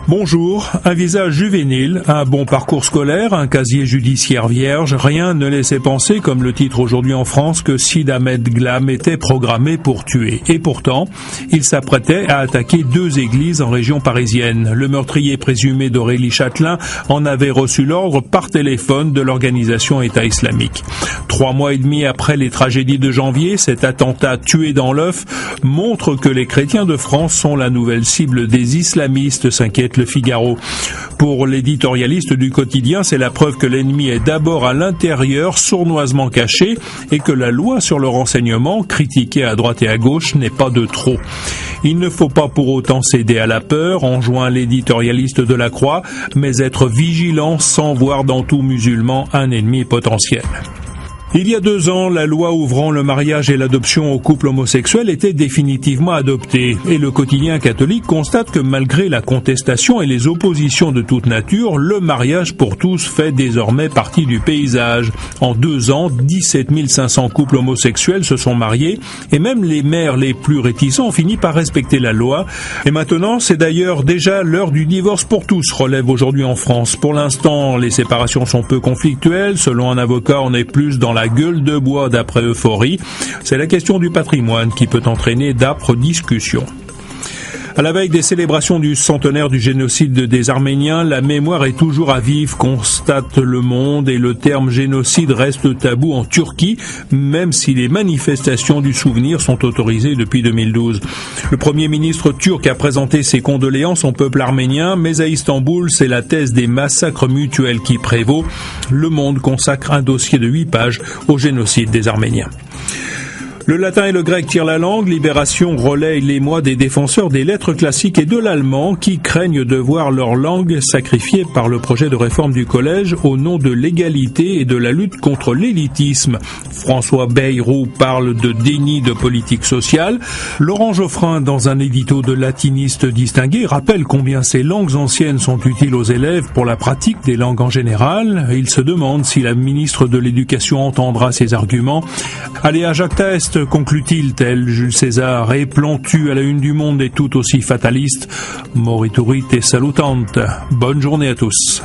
Bonjour, un visage juvénile, un bon parcours scolaire, un casier judiciaire vierge, rien ne laissait penser, comme le titre aujourd'hui en France, que Sid Ahmed Glam était programmé pour tuer. Et pourtant, il s'apprêtait à attaquer 2 églises en région parisienne. Le meurtrier présumé d'Aurélie Châtelain en avait reçu l'ordre par téléphone de l'organisation État islamique. 3 mois et demi après les tragédies de janvier, cet attentat tué dans l'œuf montre que les chrétiens de France sont la nouvelle cible des islamistes, s'inquiète Le Figaro. Pour l'éditorialiste du quotidien, c'est la preuve que l'ennemi est d'abord à l'intérieur, sournoisement caché, et que la loi sur le renseignement, critiquée à droite et à gauche, n'est pas de trop. Il ne faut pas pour autant céder à la peur, enjoint l'éditorialiste de La Croix, mais être vigilant sans voir dans tout musulman un ennemi potentiel. Il y a 2 ans, la loi ouvrant le mariage et l'adoption aux couples homosexuels était définitivement adoptée. Et le quotidien catholique constate que malgré la contestation et les oppositions de toute nature, le mariage pour tous fait désormais partie du paysage. En 2 ans, 17 500 couples homosexuels se sont mariés et même les maires les plus réticents ont fini par respecter la loi. Et maintenant, c'est d'ailleurs déjà l'heure du divorce pour tous, relève aujourd'hui en France. Pour l'instant, les séparations sont peu conflictuelles. Selon un avocat, on est plus dans la gueule de bois d'après Euphorie. C'est la question du patrimoine qui peut entraîner d'âpres discussions. À la veille des célébrations du centenaire du génocide des Arméniens, la mémoire est toujours à vif, constate Le Monde, et le terme génocide reste tabou en Turquie, même si les manifestations du souvenir sont autorisées depuis 2012. Le Premier ministre turc a présenté ses condoléances au peuple arménien, mais à Istanbul, c'est la thèse des massacres mutuels qui prévaut. Le Monde consacre un dossier de 8 pages au génocide des Arméniens. Le latin et le grec tirent la langue. Libération relaye l'émoi des défenseurs des lettres classiques et de l'allemand qui craignent de voir leur langue sacrifiée par le projet de réforme du collège au nom de l'égalité et de la lutte contre l'élitisme. François Bayrou parle de déni de politique sociale. Laurent Geoffrin, dans un édito de latiniste distingué, rappelle combien ces langues anciennes sont utiles aux élèves pour la pratique des langues en général. Il se demande si la ministre de l'Éducation entendra ces arguments. Aléa Jacques Taest, conclut-il, tel Jules César, et Plantu à la une du Monde est tout aussi fataliste. Morituri te salutante. Bonne journée à tous.